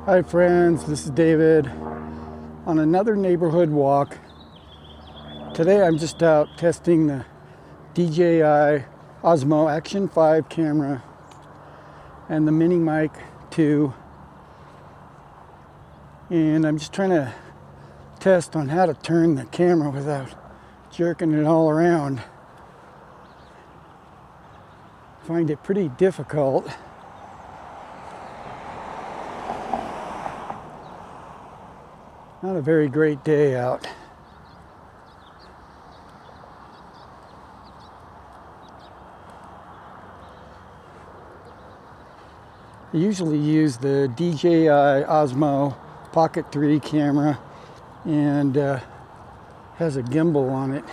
Hi friends, this is David on another neighborhood walk. Today I'm just out testing the DJI Osmo Action 5 camera and the Mini Mic 2, and I'm just trying to test on how to turn the camera without jerking it all around. I find it pretty difficult. Not a very great day out. I usually use the DJI Osmo Pocket 3 camera, and has a gimbal on it,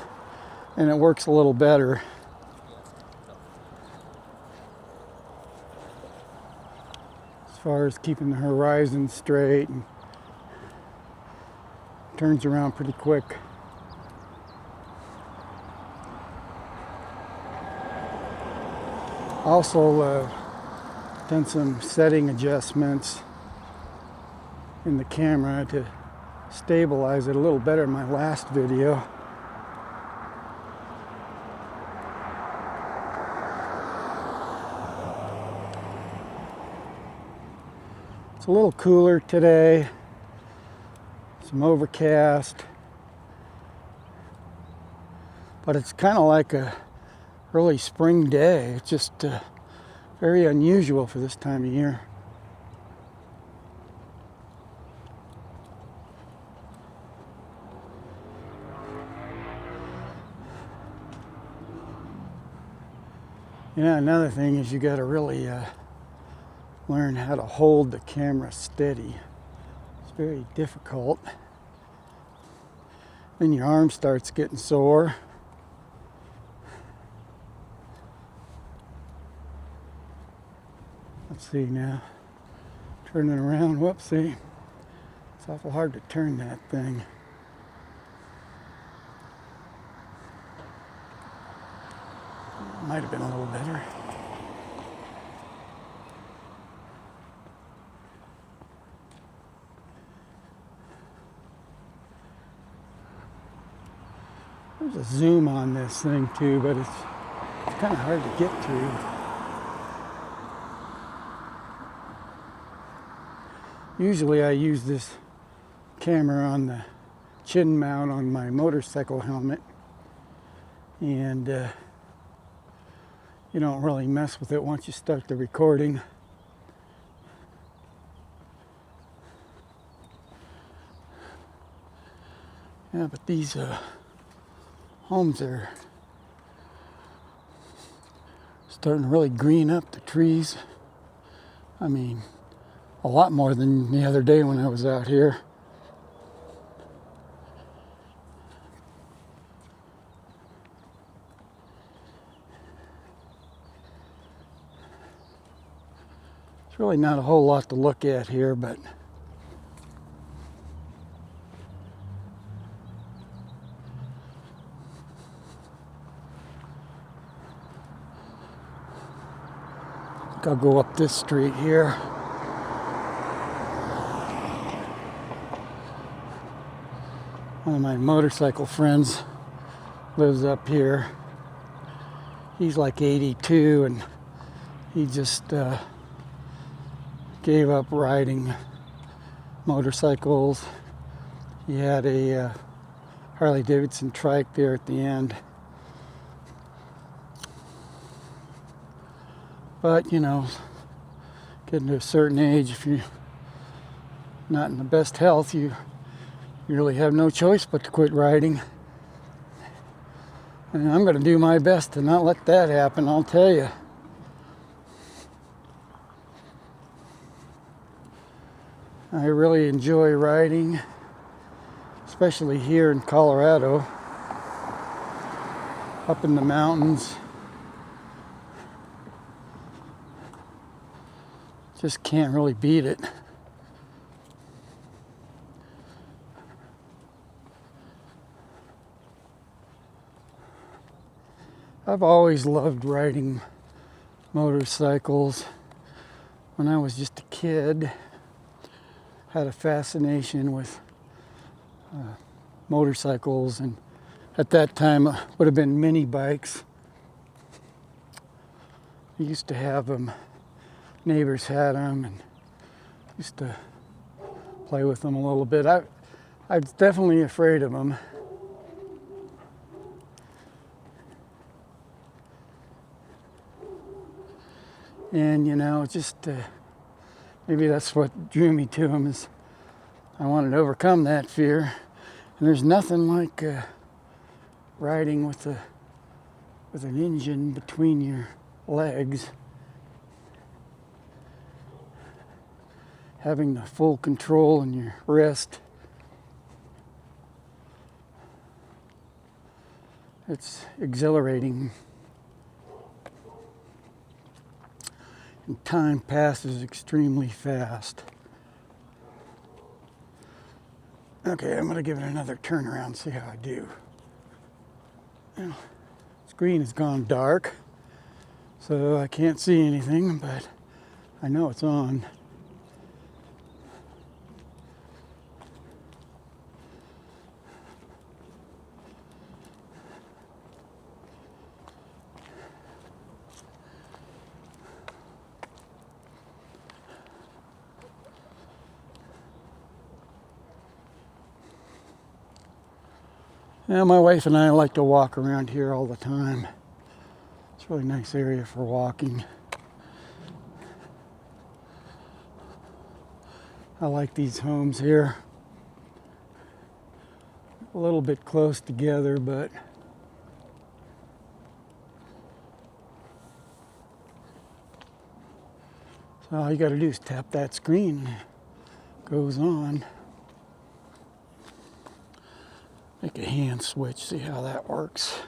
and it works a little better. As far as keeping the horizon straight, and turns around pretty quick. Also done some setting adjustments in the camera to stabilize it a little better in my last video. It's a little cooler today. Some overcast, but it's kind of like a early spring day. It's just very unusual for this time of year. Yeah, another thing is you got to really learn how to hold the camera steady. Very difficult. Then your arm starts getting sore. Let's see now. Turning around. Whoopsie. It's awful hard to turn that thing. Might have been a little better. There's a zoom on this thing too, but it's kind of hard to get through. Usually I use this camera on the chin mount on my motorcycle helmet, and you don't really mess with it once you start the recording. Yeah, but these homes are starting to really green up the trees. I mean, a lot more than the other day when I was out here. There's really not a whole lot to look at here, but I'll go up this street here. One of my motorcycle friends lives up here. He's like 82, and he just gave up riding motorcycles. He had a Harley Davidson trike there at the end. But, you know, getting to a certain age, if you're not in the best health, you really have no choice but to quit riding. And I'm going to do my best to not let that happen, I'll tell you. I really enjoy riding, especially here in Colorado, up in the mountains. Just can't really beat it. I've always loved riding motorcycles. When I was just a kid, had a fascination with motorcycles, and at that time would have been mini bikes. I used to have them. Neighbors had them, and used to play with them a little bit. I was definitely afraid of them. And just maybe that's what drew me to them, is I wanted to overcome that fear. And there's nothing like riding with an engine between your legs, having the full control in your wrist. It's exhilarating. And time passes extremely fast. Okay, I'm going to give it another turn around, see how I do. Now, screen has gone dark, so I can't see anything, but I know it's on. Yeah, my wife and I like to walk around here all the time. It's a really nice area for walking. I like these homes here. A little bit close together, but so all you got to do is tap that screen. It goes on. Make a hand switch, see how that works.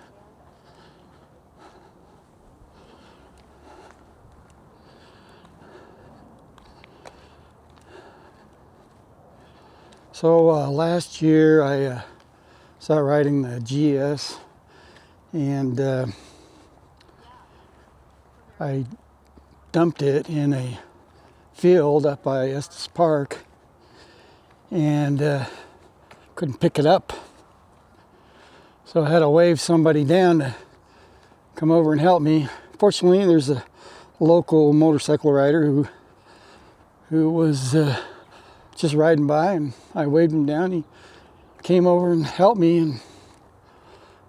So last year I started riding the GS, and I dumped it in a field up by Estes Park, and couldn't pick it up. So I had to wave somebody down to come over and help me. Fortunately, there's a local motorcycle rider who was just riding by, and I waved him down. He came over and helped me, and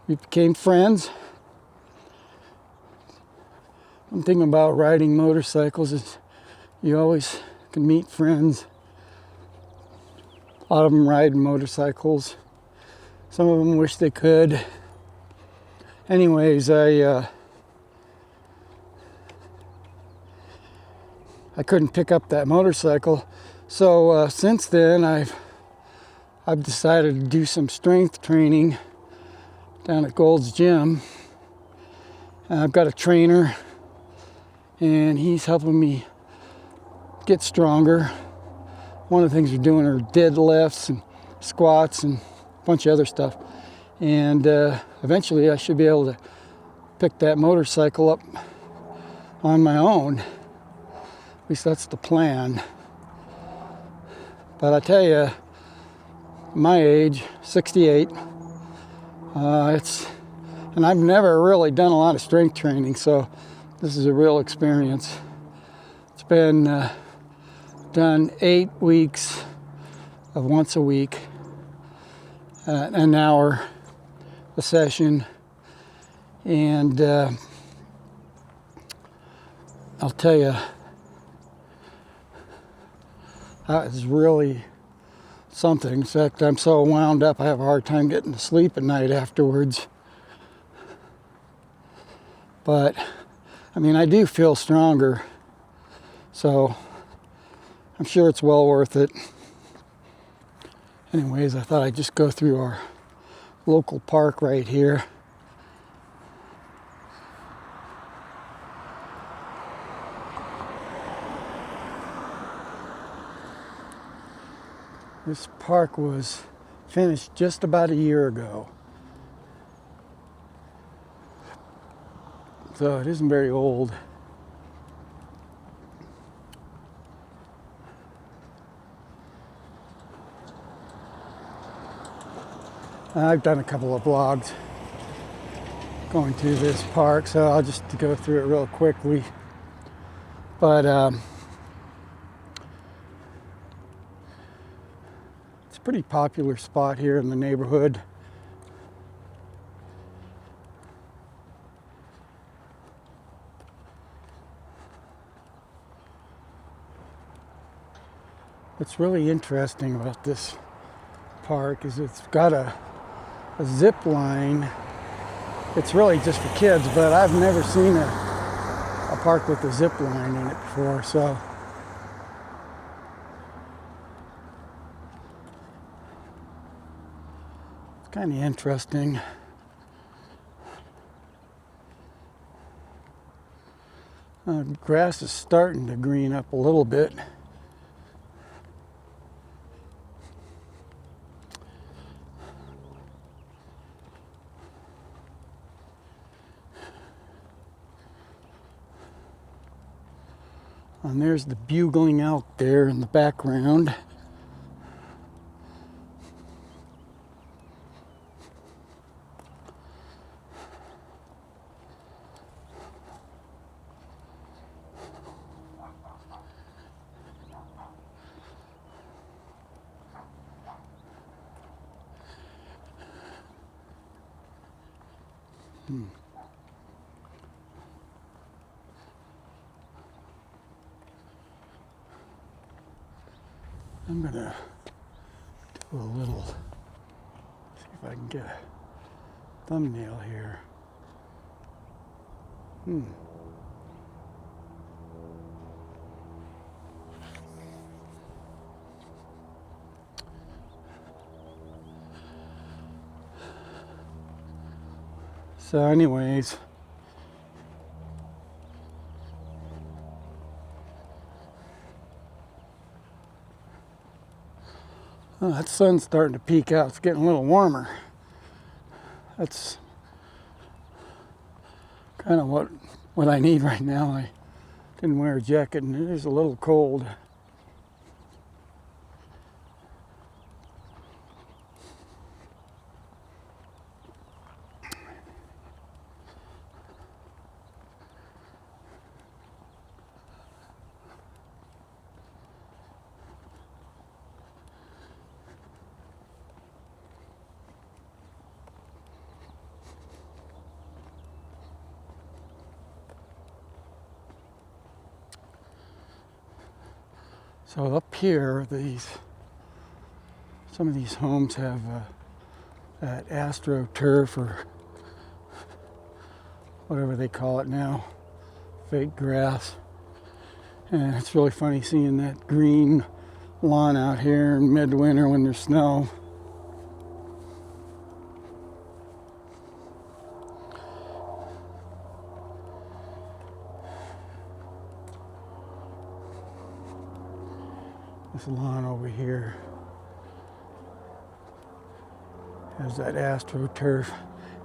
we became friends. One thing about riding motorcycles is you always can meet friends. A lot of them ride motorcycles. Some of them wish they could. Anyways, I couldn't pick up that motorcycle, so since then I've decided to do some strength training down at Gold's Gym. And I've got a trainer, and he's helping me get stronger. One of the things we're doing are deadlifts and squats and a bunch of other stuff. And eventually I should be able to pick that motorcycle up on my own. At least that's the plan. But I tell you, my age, 68, and I've never really done a lot of strength training, so this is a real experience. It's been done 8 weeks of once a week, an hour a session, and I'll tell you, that is really something. In fact, I'm so wound up I have a hard time getting to sleep at night afterwards. But I mean, I do feel stronger, so I'm sure it's well worth it. Anyways, I thought I'd just go through our local park right here. This park was finished just about a year ago, so it isn't very old. I've done a couple of vlogs going through this park, so I'll just go through it real quickly. But it's a pretty popular spot here in the neighborhood. What's really interesting about this park is it's got a zip line. It's really just for kids, but I've never seen a park with a zip line in it before, so it's kind of interesting. Grass is starting to green up a little bit. And there's the bugling elk there in the background. I'm gonna do a little, see if I can get a thumbnail here. So anyways, oh, that sun's starting to peek out. It's getting a little warmer. That's kind of what I need right now. I didn't wear a jacket and it is a little cold. So up here, some of these homes have that AstroTurf or whatever they call it now, fake grass. And it's really funny seeing that green lawn out here in midwinter when there's snow. This lawn over here has that AstroTurf.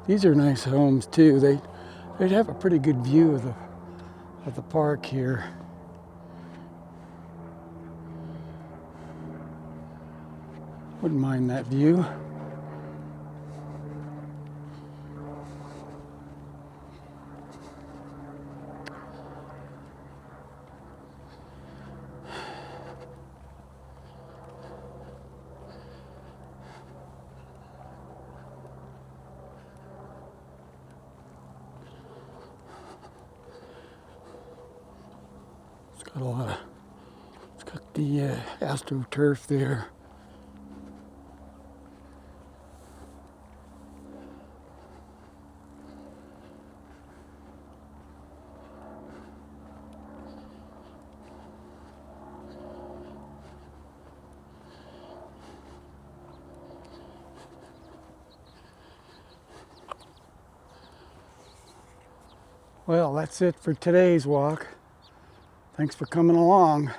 These are nice homes too. They'd have a pretty good view of the park here. Wouldn't mind that view. It's got the AstroTurf there. Well, that's it for today's walk. Thanks for coming along.